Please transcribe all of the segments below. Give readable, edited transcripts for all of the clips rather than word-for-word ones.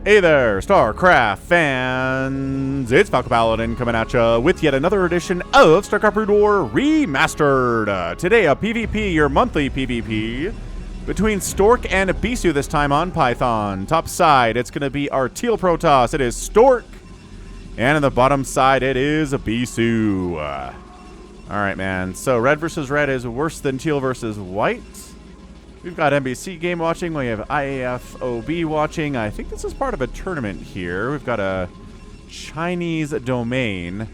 Hey there, StarCraft fans! It's Falcon Paladin coming at ya with yet another edition of StarCraft Brood War Remastered. Today, a PvP, your monthly PvP, between Stork and Bisu this time on Python. Top side, it's going to be our Teal Protoss. It is Stork. And on the bottom side, it is Bisu. Alright, man. So, red versus red is worse than teal versus white. We've got NBC game watching. We have IAFOB watching. I think this is part of a tournament here. We've got a Chinese domain.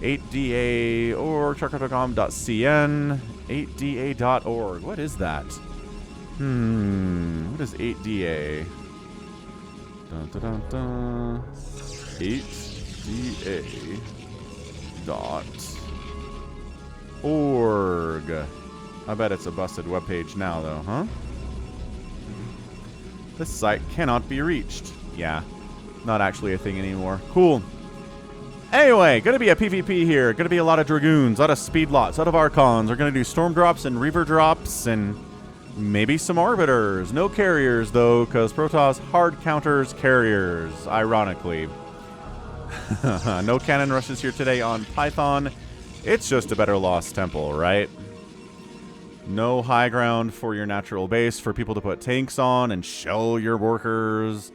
8da or StarCraft.com.cn. 8da.org. What is that? What is 8da? Dun, dun, dun, dun. 8da.org. I bet it's a busted webpage now, though, huh? This site cannot be reached. Yeah, not actually a thing anymore. Cool. Anyway, gonna be a PvP here. Gonna be a lot of Dragoons, a lot of Speed Lots, a lot of Archons. We're gonna do Storm Drops and Reaver Drops and maybe some Arbiters. No Carriers, though, because Protoss hard counters Carriers, ironically. No Cannon Rushes here today on Python. It's just a better Lost Temple, right? No high ground for your natural base for people to put tanks on and shell your workers.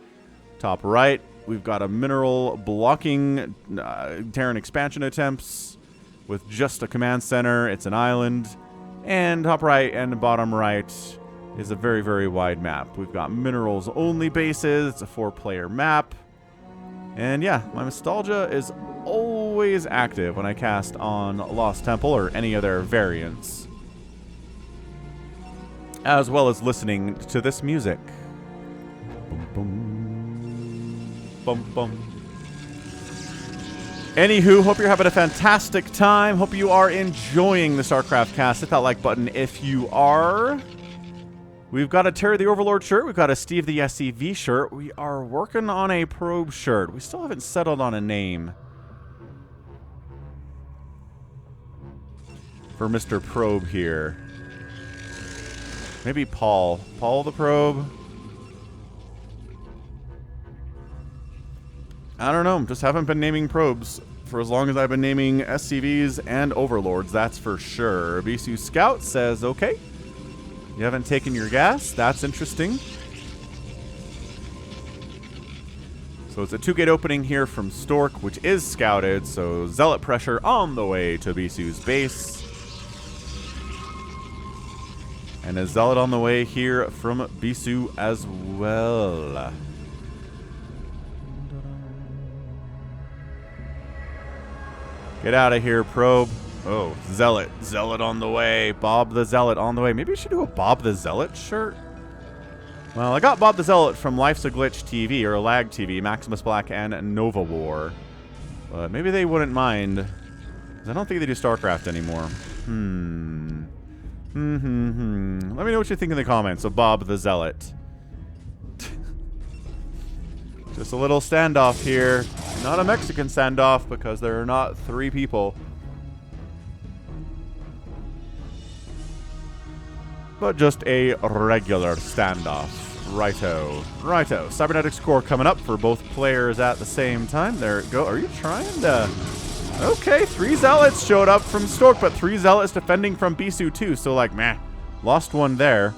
Top right, we've got a mineral blocking Terran expansion attempts with just a command center. It's an island. And top right and bottom right is a very, very wide map. We've got minerals only bases. It's a 4-player map. And yeah, my nostalgia is always active when I cast on Lost Temple or any other variants, as well as listening to this music. Boom, boom. Bum, bum. Anywho, hope you're having a fantastic time. Hope you are enjoying the StarCraft cast. Hit that like button if you are. We've got a Terry the Overlord shirt. We've got a Steve the SCV shirt. We are working on a Probe shirt. We still haven't settled on a name for Mr. Probe here. Maybe Paul. Paul the Probe? I don't know. Just haven't been naming probes for as long as I've been naming SCVs and Overlords, that's for sure. Bisu Scout says, okay. You haven't taken your gas? That's interesting. So it's a 2-gate opening here from Stork, which is scouted. So Zealot pressure on the way to Bisu's base. And a Zealot on the way here from Bisu as well. Get out of here, Probe. Oh, Zealot. Zealot on the way. Bob the Zealot on the way. Maybe we should do a Bob the Zealot shirt. Well, I got Bob the Zealot from Life's a Glitch TV, or Lag TV, Maximus Black, and Nova War. But maybe they wouldn't mind, because I don't think they do StarCraft anymore. Let me know what you think in the comments of Bob the Zealot. Just a little standoff here. Not a Mexican standoff, because there are not 3 people. But just a regular standoff. Righto. Righto. Cybernetics Core coming up for both players at the same time. There it go. Are you trying to... Okay, 3 Zealots showed up from Stork, but 3 Zealots defending from Bisu too. So, like, meh. Lost one there.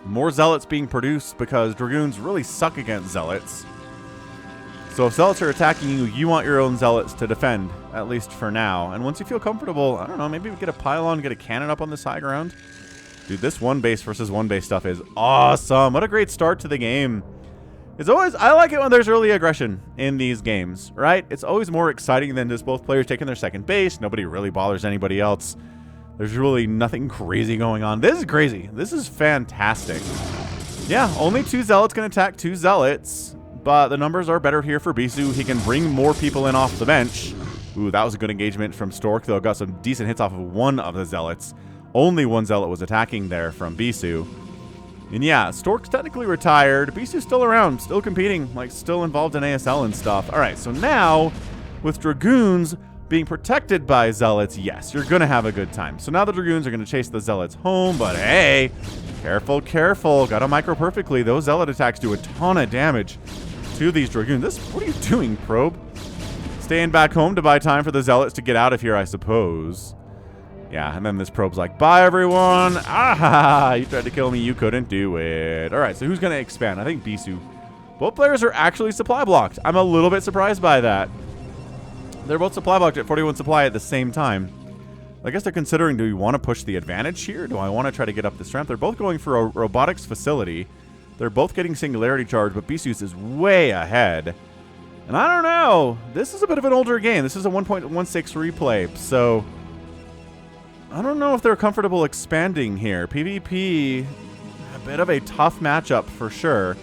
More Zealots being produced because Dragoons really suck against Zealots. So if Zealots are attacking you, you want your own Zealots to defend, at least for now. And once you feel comfortable, I don't know, maybe we get a pylon, get a cannon up on this high ground. Dude, this 1 base versus 1 base stuff is awesome. What a great start to the game. It's always, I like it when there's early aggression in these games, right? It's always more exciting than just both players taking their second base. Nobody really bothers anybody else. There's really nothing crazy going on. This is crazy. This is fantastic. Yeah, only 2 Zealots can attack 2 Zealots, but the numbers are better here for Bisu. He can bring more people in off the bench. Ooh, that was a good engagement from Stork, though. Got some decent hits off of 1 of the Zealots. Only 1 Zealot was attacking there from Bisu. And yeah, Stork's technically retired. Bisu's still around, still competing, like still involved in ASL and stuff. All right, so now with Dragoons being protected by Zealots, yes, you're going to have a good time. So now the Dragoons are going to chase the Zealots home, but hey, careful, careful. Got to micro perfectly. Those Zealot attacks do a ton of damage. to these Dragoons. What are you doing, Probe? Staying back home to buy time for the Zealots to get out of here, I suppose. Yeah, and then this Probe's like, bye, everyone. Ah, you tried to kill me. You couldn't do it. All right, so who's going to expand? I think Bisu. Both players are actually supply blocked. I'm a little bit surprised by that. They're both supply blocked at 41 supply at the same time. I guess they're considering, do we want to push the advantage here? Do I want to try to get up this ramp? They're both going for a robotics facility. They're both getting singularity charge, but Bisu's is way ahead. And I don't know. This is a bit of an older game. This is a 1.16 replay, so I don't know if they're comfortable expanding here. PvP, a bit of a tough matchup for sure.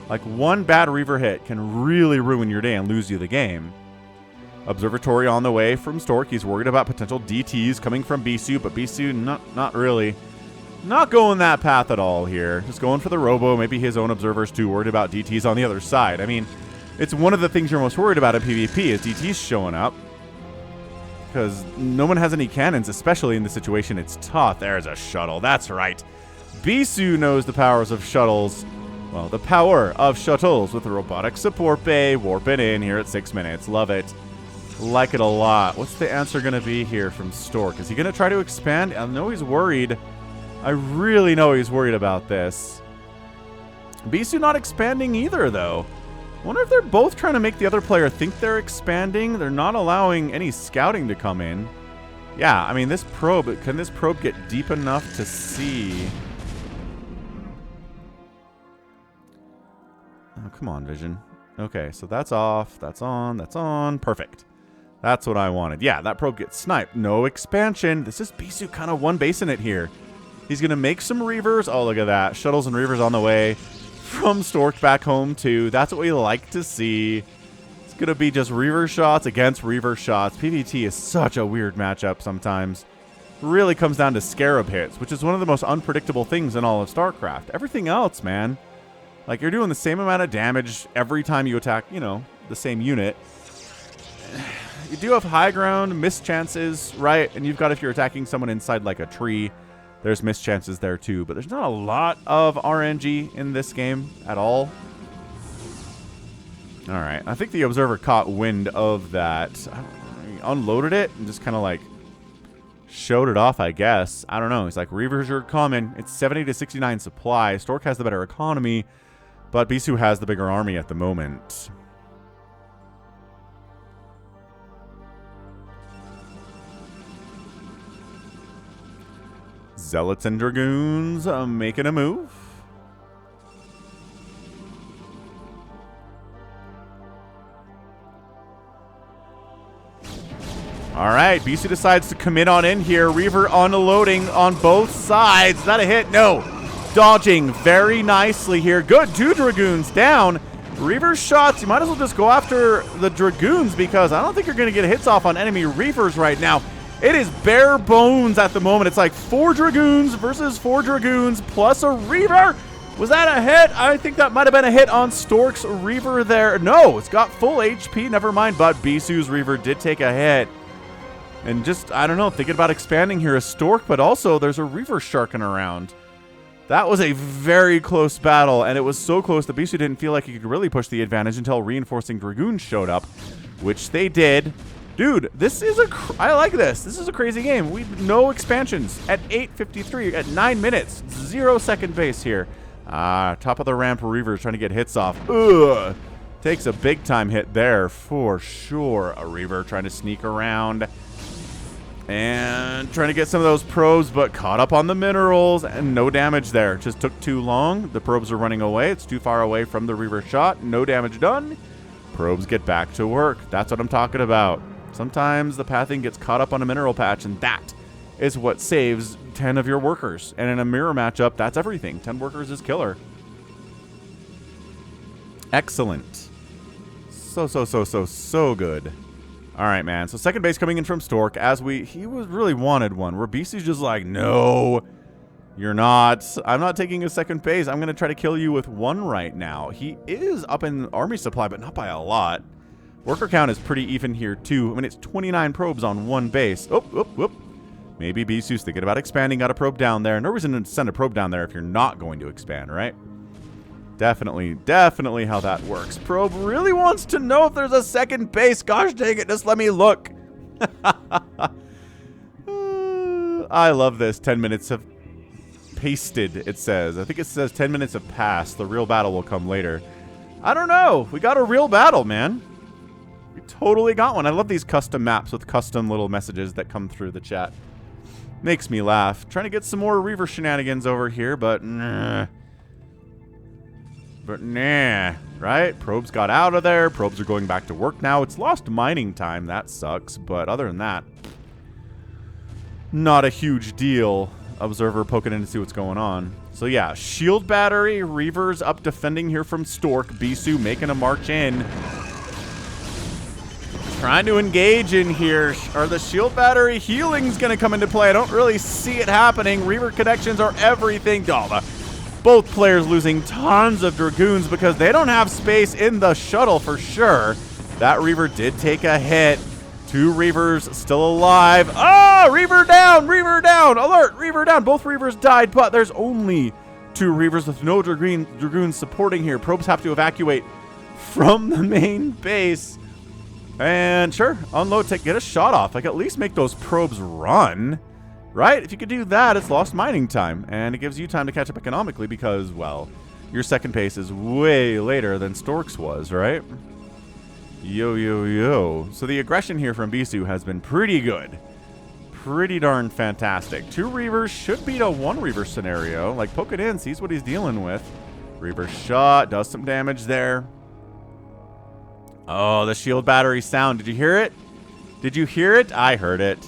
Like, one bad Reaver hit can really ruin your day and lose you the game. Observatory on the way from Stork. He's worried about potential DTs coming from Bisu, but Bisu not really. Not going that path at all here. Just going for the Robo, maybe his own observers too, worried about DTs on the other side. I mean, it's one of the things you're most worried about in PvP is DTs showing up. Because no one has any cannons, especially in this situation. It's tough. There's a shuttle. That's right. Bisu knows the powers of shuttles. Well, the power of shuttles with the robotic support bay. Warping in here at 6 minutes. Love it. Like it a lot. What's the answer going to be here from Stork? Is he going to try to expand? I know he's worried. I really know he's worried about this. Bisu not expanding either, though. I wonder if they're both trying to make the other player think they're expanding. They're not allowing any scouting to come in. Yeah, I mean, this probe, can this probe get deep enough to see? Oh, come on, Vision. Okay, so that's off. That's on. That's on. Perfect. That's what I wanted. Yeah, that probe gets sniped. No expansion. This is Bisu kind of one basing it here. He's going to make some Reavers. Oh, look at that. Shuttles and Reavers on the way from Stork back home, too. That's what we like to see. It's going to be just Reaver shots against Reaver shots. PvT is such a weird matchup sometimes. Really comes down to Scarab hits, which is one of the most unpredictable things in all of StarCraft. Everything else, man. Like, you're doing the same amount of damage every time you attack, you know, the same unit. You do have high ground, missed chances, right? And you've got, if you're attacking someone inside like a tree, there's missed chances there too. But there's not a lot of RNG in this game at all. All right. I think the Observer caught wind of that. He unloaded it and just kind of like showed it off, I guess. I don't know. He's like, Reavers are coming. It's 70 to 69 supply. Stork has the better economy, but Bisu has the bigger army at the moment. Zealots and Dragoons making a move. All right, Bisu decides to commit on in here. Reaver unloading on both sides. Is that a hit? No. Dodging very nicely here. Good, 2 Dragoons down. Reaver shots, you might as well just go after the Dragoons because I don't think you're going to get hits off on enemy Reavers right now. It is bare bones at the moment. It's like 4 Dragoons versus 4 Dragoons plus a Reaver. Was that a hit? I think that might have been a hit on Stork's Reaver there. No, it's got full HP. Never mind, but Bisu's Reaver did take a hit. And just, I don't know, thinking about expanding here as Stork, but also there's a Reaver sharking around. That was a very close battle, and it was so close that Bisu didn't feel like he could really push the advantage until reinforcing Dragoons showed up, which they did. Dude, this is I like this. This is a crazy game. No expansions at 8:53 at 9 minutes. 0 second base here. Top of the ramp, Reavers trying to get hits off. Ugh. Takes a big time hit there for sure. A Reaver trying to sneak around and trying to get some of those probes, but caught up on the minerals and no damage there. Just took too long. The probes are running away. It's too far away from the Reaver shot. No damage done. Probes get back to work. That's what I'm talking about. Sometimes the pathing gets caught up on a mineral patch, and that is what saves 10 of your workers. And in a mirror matchup, that's everything. 10 workers is killer. Excellent. So good. All right, man. So second base coming in from Stork as he was really wanted one, where Bisu's just like, no, you're not. I'm not taking a second base. I'm going to try to kill you with 1 right now. He is up in army supply, but not by a lot. Worker count is pretty even here, too. I mean, it's 29 probes on 1 base. Oh. Maybe Bisu's thinking about expanding. Got a probe down there. No reason to send a probe down there if you're not going to expand, right? Definitely how that works. Probe really wants to know if there's a second base. Gosh dang it, just let me look. I love this. 10 minutes have pasted, it says. I think it says 10 minutes have passed. The real battle will come later. I don't know. We got a real battle, man. We totally got one. I love these custom maps with custom little messages that come through the chat. Makes me laugh. Trying to get some more Reaver shenanigans over here, but nah. Right? Probes got out of there. Probes are going back to work now. It's lost mining time. That sucks. But other than that, not a huge deal. Observer poking in to see what's going on. So yeah, shield battery, Reavers up defending here from Stork. Bisu making a march in. Trying to engage in here. Are the shield battery healing's going to come into play? I don't really see it happening. Reaver connections are everything. Both players losing tons of Dragoons because they don't have space in the shuttle for sure. That Reaver did take a hit. 2 Reavers still alive. Ah, Reaver down, alert, Reaver down. Both Reavers died, but there's only 2 Reavers with no Dragoons supporting here. Probes have to evacuate from the main base. And sure, unload, get a shot off. Like, at least make those probes run, right? If you could do that, it's lost mining time. And it gives you time to catch up economically because, well, your second pace is way later than Stork's was, right? Yo. So the aggression here from Bisu has been pretty good. Pretty darn fantastic. 2 Reavers should beat a 1 Reaver scenario. Like, poke it in, sees what he's dealing with. Reaver shot, does some damage there. Oh, the shield battery sound. Did you hear it? Did you hear it? I heard it.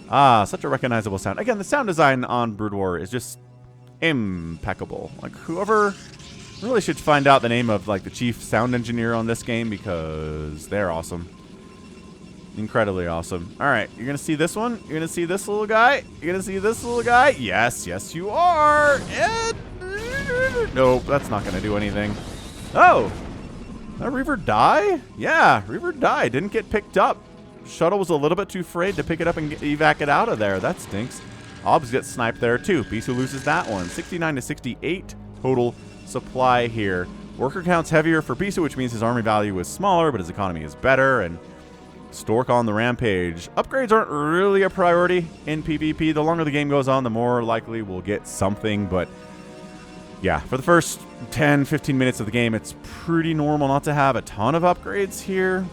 Ah, such a recognizable sound. Again, the sound design on Brood War is just impeccable. Like, whoever really should find out the name of, like, the chief sound engineer on this game because they're awesome. Incredibly awesome. All right, you're going to see this one? You're going to see this little guy? You're going to see this little guy? Yes, you are. Nope, that's not going to do anything. Oh! Did Reaver die? Yeah, Reaver died. Didn't get picked up. Shuttle was a little bit too afraid to pick it up and evac it out of there. That stinks. Obs gets sniped there too. Bisu loses that one. 69 to 68 total supply here. Worker count's heavier for Bisu, which means his army value is smaller, but his economy is better. And Stork on the rampage. Upgrades aren't really a priority in PvP. The longer the game goes on, the more likely we'll get something, but yeah, for the first 10, 15 minutes of the game, it's pretty normal not to have a ton of upgrades here.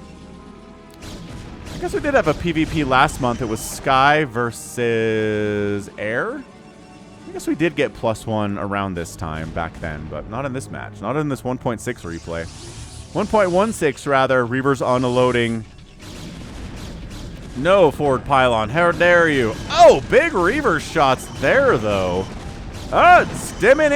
I guess we did have a PvP last month. It was Sky versus Air. I guess we did get +1 around this time back then, but not in this match. Not in this 1.6 replay. 1.16, rather. Reavers unloading. No forward pylon. How dare you? Oh, big Reaver shots there, though. Stimming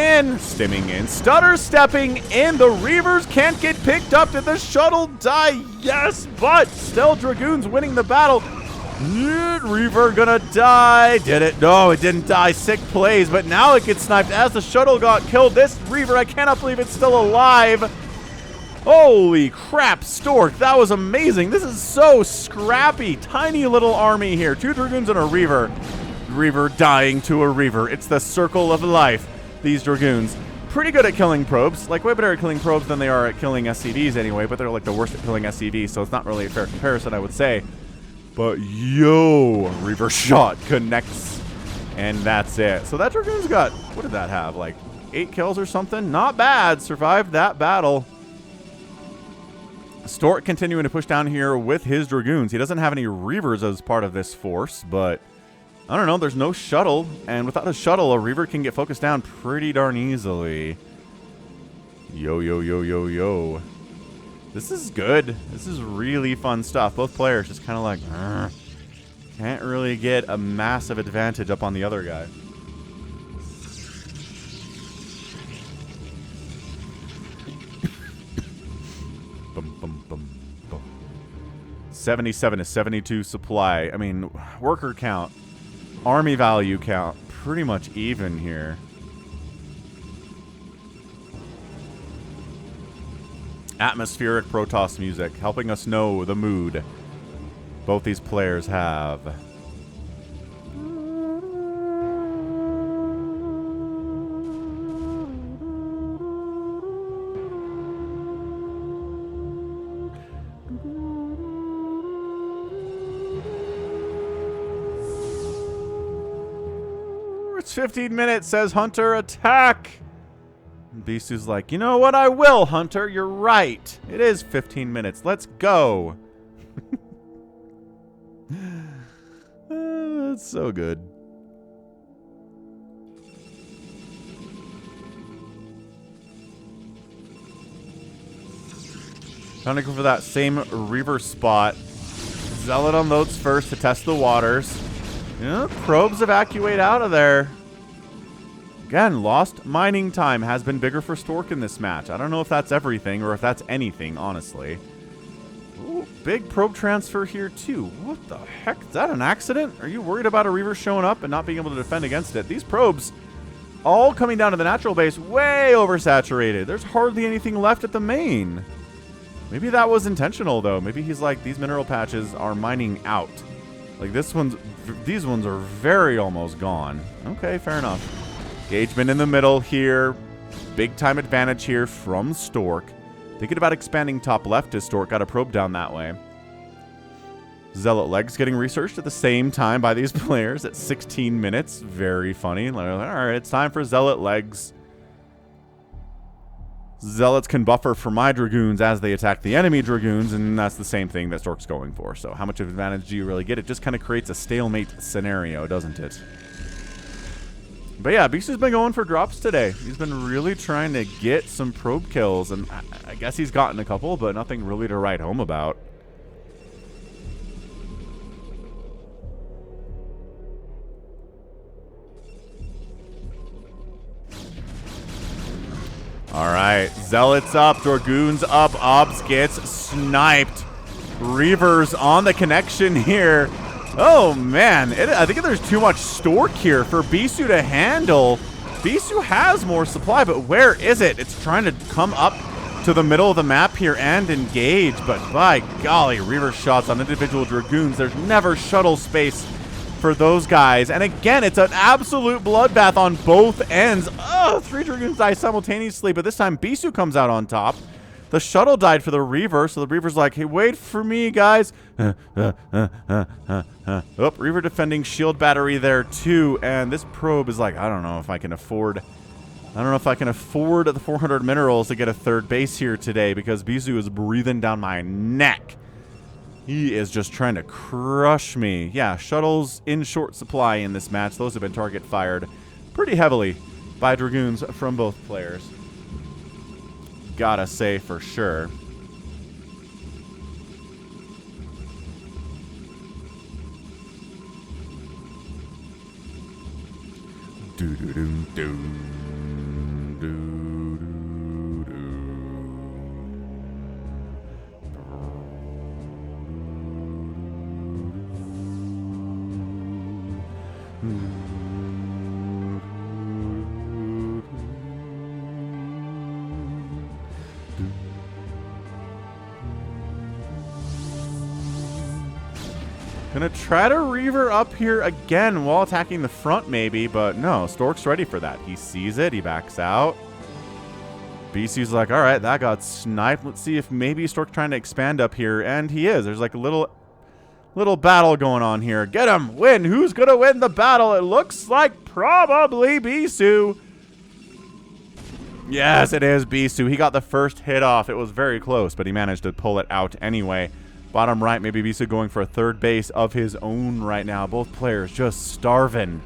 in, stutter stepping in. The Reavers can't get picked up. Did the shuttle die? Yes, but still Dragoons winning the battle. Reaver gonna die. Did it? No, it didn't die. Sick plays, but now it gets sniped as the shuttle got killed. This Reaver, I cannot believe it's still alive. Holy crap, Stork, that was amazing. This is so scrappy. Tiny little army here. 2 Dragoons and a Reaver. Reaver dying to a Reaver. It's the circle of life. These Dragoons. Pretty good at killing probes. Like, way better at killing probes than they are at killing SCVs anyway, but they're like the worst at killing SCVs, so it's not really a fair comparison, I would say. But yo, Reaver shot connects, and that's it. So that Dragoon's got, what did that have? Like 8 kills or something? Not bad. Survived that battle. Stork continuing to push down here with his Dragoons. He doesn't have any Reavers as part of this force, but I don't know, there's no shuttle, and without a shuttle, a Reaver can get focused down pretty darn easily. Yo. This is good. This is really fun stuff. Both players just kind of like, can't really get a massive advantage up on the other guy. Bum, bum. 77 to 72 supply. I mean, worker count. Army value count, pretty much even here. Atmospheric Protoss music, helping us know the mood both these players have. It's 15 minutes, says Hunter. Attack! And Bisu's like, you know what? I will, Hunter. You're right. It is 15 minutes. Let's go. That's so good. Trying to go for that same Reaver spot. Zealot unloads first to test the waters. Yeah, probes evacuate out of there. Again, lost mining time has been bigger for Stork in this match. I don't know if that's everything or if that's anything, honestly. Ooh, big probe transfer here, too. What the heck? Is that an accident? Are you worried about a Reaver showing up and not being able to defend against it? These probes all coming down to the natural base, way oversaturated. There's hardly anything left at the main. Maybe that was intentional, though. Maybe he's like, these mineral patches are mining out. Like, these ones are very almost gone. Okay, fair enough. Engagement in the middle here. Big time advantage here from Stork. Thinking about expanding top left as Stork got a probe down that way. Zealot legs getting researched at the same time by these players at 16 minutes. Very funny. Like, all right, it's time for Zealot legs. Zealots can buffer for my Dragoons as they attack the enemy Dragoons, and that's the same thing that Stork's going for. So how much of an advantage do you really get? It just kind of creates a stalemate scenario, doesn't it? But yeah, Bisu's been going for drops today. He's been really trying to get some probe kills, and I guess he's gotten a couple, but nothing really to write home about. Alright, Zealots up, Dragoons up, Obs gets sniped. Reavers on the connection here. Oh man, I think there's too much Stork here for Bisu to handle. Bisu has more supply, but where is it? It's trying to come up to the middle of the map here and engage, but by golly, Reaver shots on individual Dragoons. There's never shuttle space for those guys. And again, it's an absolute bloodbath on both ends. Oh, 3 Dragoons die simultaneously, but this time Bisu comes out on top. The shuttle died for the Reaver, so the Reaver's like, hey, wait for me, guys. Oh, Reaver defending shield battery there, too. And this probe is like, I don't know if I can afford the 400 minerals to get a third base here today, because Bisu is breathing down my neck. He is just trying to crush me. Yeah, shuttles in short supply in this match. Those have been target fired pretty heavily by Dragoons from both players. Gotta say for sure. Gonna try to Reaver up here again while attacking the front maybe, but no, Stork's ready for that. He sees it, he backs out. BC's like, all right, that got sniped. Let's see if maybe Stork's trying to expand up here, and he is. There's like a little battle going on here. Get him! Win! Who's gonna win the battle? It looks like probably Bisu. Yes, it is Bisu. He got the first hit off. It was very close, but he managed to pull it out anyway. Bottom right, maybe Bisu going for a third base of his own right now. Both players just starving.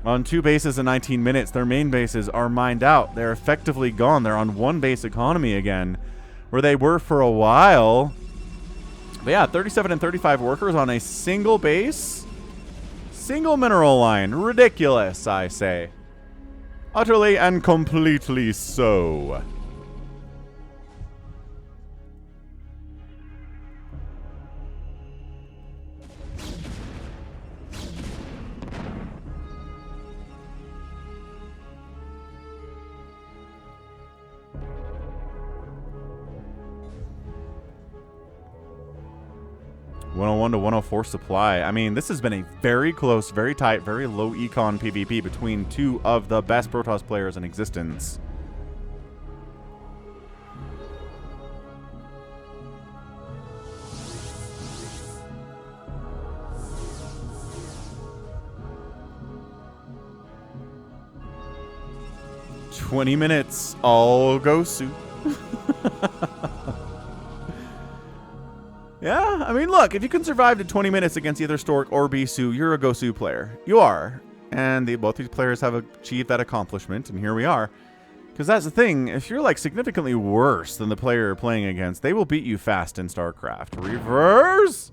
On 2 bases in 19 minutes, their main bases are mined out. They're effectively gone. They're on 1 base economy again, where they were for a while. But yeah, 37 and 35 workers on a single base. Single mineral line. Ridiculous, I say. Utterly and completely so. (101 to 104 supply). I mean, this has been a very close, very tight, very low econ PvP between 2 of the best Protoss players in existence. 20 minutes. I'll go Sue. Yeah, I mean, look, if you can survive to 20 minutes against either Stork or Bisu, you're a Gosu player. You are. And both these players have achieved that accomplishment, and here we are. Because that's the thing, if you're like significantly worse than the player you're playing against, they will beat you fast in StarCraft. Reverse!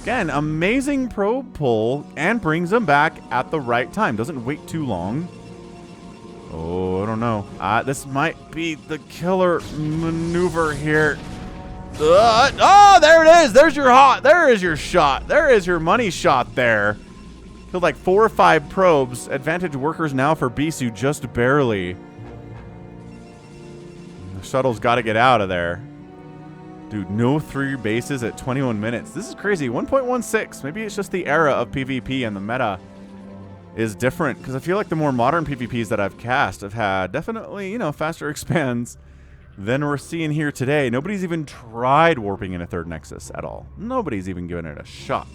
Again, amazing probe pull, and brings them back at the right time. Doesn't wait too long. Oh, I don't know. This might be the killer maneuver here. Oh, there it is. There's your there is your shot. There is your money shot there. Killed like 4 or 5 probes. Advantage workers now for Bisu, just barely. The shuttle's got to get out of there. Dude, no 3 bases at 21 minutes. This is crazy. 1.16. Maybe it's just the era of PvP and the meta is different. Because I feel like the more modern PvPs that I've cast have had definitely, you know, faster expands than we're seeing here today. Nobody's even tried warping in a 3rd Nexus at all. Nobody's even given it a shot.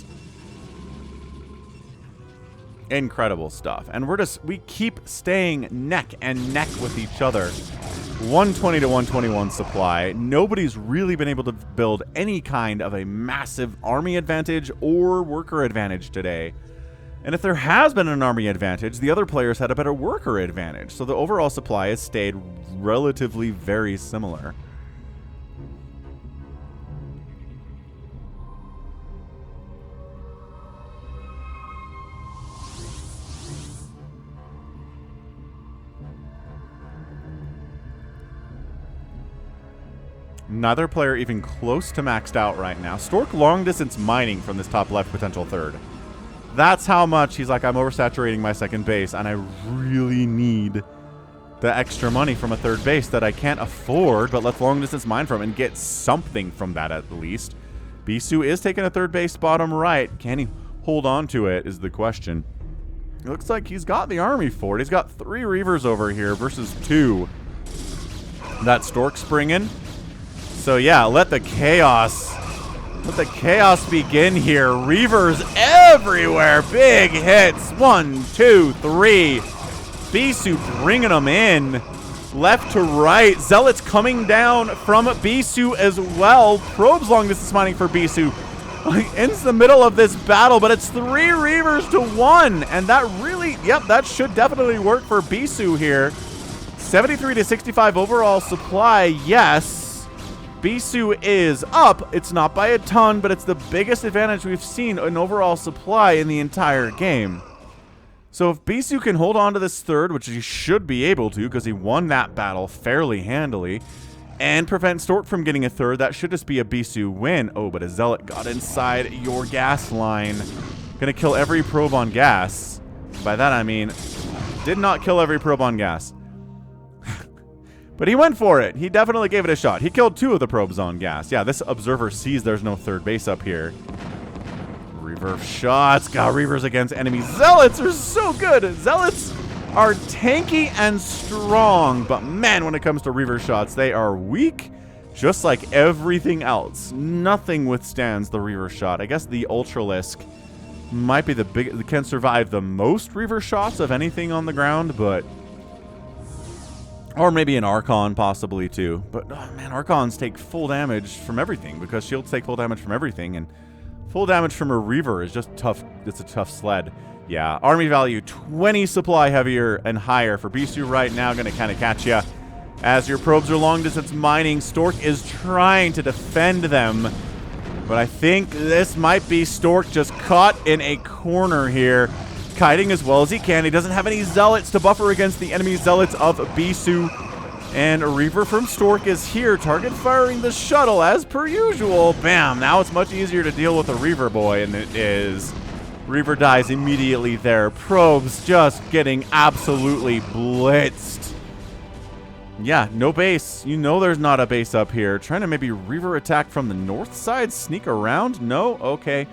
Incredible stuff. And we keep staying neck and neck with each other. 120 to 121 supply. Nobody's really been able to build any kind of a massive army advantage or worker advantage today. And if there has been an army advantage, the other players had a better worker advantage. So the overall supply has stayed relatively very similar. Neither player even close to maxed out right now. Stork long distance mining from this top left potential 3rd. That's how much he's like, I'm oversaturating my 2nd base, and I really need the extra money from a 3rd base that I can't afford, but let's long distance mine from and get something from that at least. Bisu is taking a 3rd base bottom right. Can he hold on to it is the question. It looks like he's got the army for it. He's got 3 Reavers over here versus 2. That Stork's bringing. So yeah, let the chaos begin here. Reavers everywhere. Big hits. 1, 2, 3. Bisu bringing them in. Left to right. Zealots coming down from Bisu as well. Probes long distance mining for Bisu. Ends the middle of this battle, but it's 3 Reavers to 1. And that really, yep, that should definitely work for Bisu here. 73 to 65 overall supply, yes. Bisu is up. It's not by a ton, but it's the biggest advantage we've seen in overall supply in the entire game. So if Bisu can hold on to this 3rd, which he should be able to because he won that battle fairly handily, and prevent Stork from getting a 3rd, that should just be a Bisu win. Oh, but a Zealot got inside your gas line. Gonna kill every probe on gas. By that I mean, did not kill every probe on gas. But he went for it. He definitely gave it a shot. He killed 2 of the probes on gas. Yeah, this observer sees there's no 3rd base up here. Reverse shots. Got Reavers against enemies. Zealots are so good. Zealots are tanky and strong. But man, when it comes to Reaver shots, they are weak. Just like everything else. Nothing withstands the Reaver shot. I guess the Ultralisk might be the big, can survive the most Reaver shots of anything on the ground, but... Or maybe an Archon, possibly, too. But, oh, man, Archons take full damage from everything, because shields take full damage from everything, and full damage from a Reaver is just tough. It's a tough sled. Yeah, army value, 20 supply heavier and higher for Bisu right now. Going to kind of catch you. As your probes are long distance mining, Stork is trying to defend them. But I think this might be Stork just caught in a corner here. Kiting as well as he can. He doesn't have any Zealots to buffer against the enemy Zealots of Bisu. And a Reaver from Stork is here, target firing the shuttle as per usual. Bam! Now it's much easier to deal with a Reaver boy, and it is. Reaver dies immediately there. Probes just getting absolutely blitzed. Yeah, no base. You know there's not a base up here. Trying to maybe Reaver attack from the north side, sneak around? No? Okay.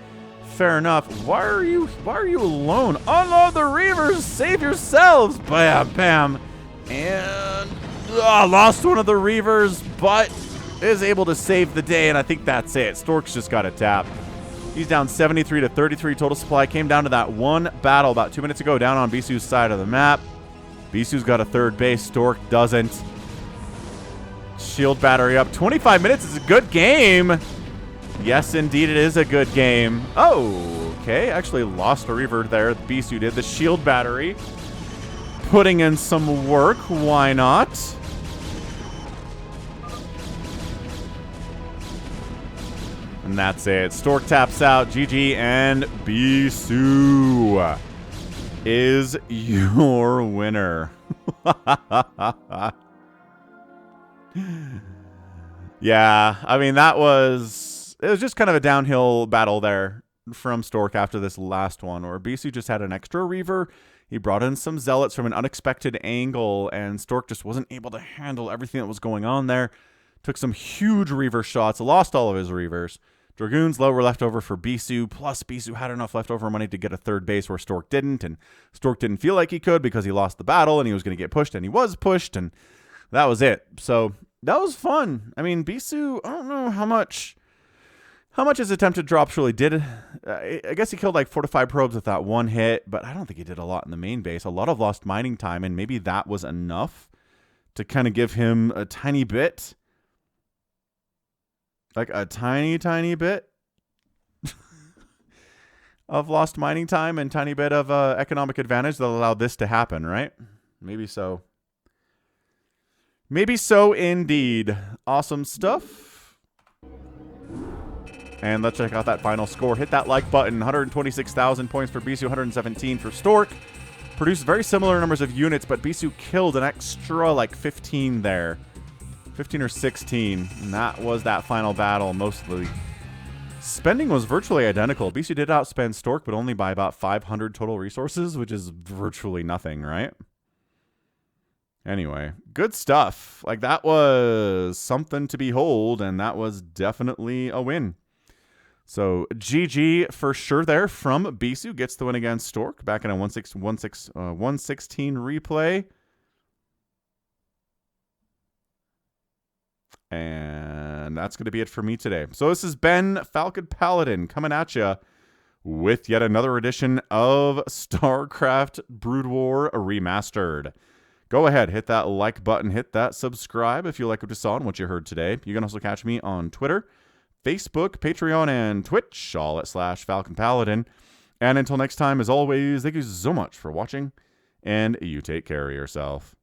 Fair enough. Why are you alone? Unload the Reavers! Save yourselves! Bam, bam. And lost one of the Reavers, but is able to save the day, and I think that's it. Stork's just got a tap. He's down 73 to 33 total supply. Came down to that one battle about 2 minutes ago down on Bisu's side of the map. Bisu's got a third base. Stork doesn't. Shield battery up. 25 minutes is a good game. Yes, indeed, it is a good game. Oh, okay. Actually lost a Reaver there. Bisu did. The shield battery. Putting in some work. Why not? And that's it. Stork taps out. GG, and Bisu is your winner. Yeah, I mean, it was just kind of a downhill battle there from Stork after this last one, where Bisu just had an extra Reaver. He brought in some Zealots from an unexpected angle, and Stork just wasn't able to handle everything that was going on there. Took some huge Reaver shots, lost all of his Reavers. Dragoons low were left over for Bisu, plus Bisu had enough leftover money to get a third base where Stork didn't, and Stork didn't feel like he could because he lost the battle, and he was going to get pushed, and he was pushed, and that was it. So that was fun. I mean, Bisu, I don't know how much his attempted drops really did. I guess he killed like 4 to 5 probes with that one hit, but I don't think he did a lot in the main base. A lot of lost mining time, and maybe that was enough to kind of give him a tiny bit. Like a tiny, tiny bit of lost mining time and tiny bit of economic advantage that allowed this to happen, right? Maybe so. Maybe so indeed. Awesome stuff. And let's check out that final score. Hit that like button. 126,000 points for Bisu, 117 for Stork. Produced very similar numbers of units, but Bisu killed an extra like 15 there. 15 or 16. And that was that final battle mostly. Spending was virtually identical. Bisu did outspend Stork, but only by about 500 total resources, which is virtually nothing, right? Anyway, good stuff. Like, that was something to behold, and that was definitely a win. So, GG for sure there from Bisu. Gets the win against Stork back in a 116 replay. And that's going to be it for me today. So this has been Falcon Paladin coming at you with yet another edition of StarCraft Brood War Remastered. Go ahead, hit that like button, hit that subscribe if you like what you saw and what you heard today. You can also catch me on Twitter, Facebook, Patreon, and Twitch, all at /Falcon Paladin. And until next time, as always, thank you so much for watching, and you take care of yourself.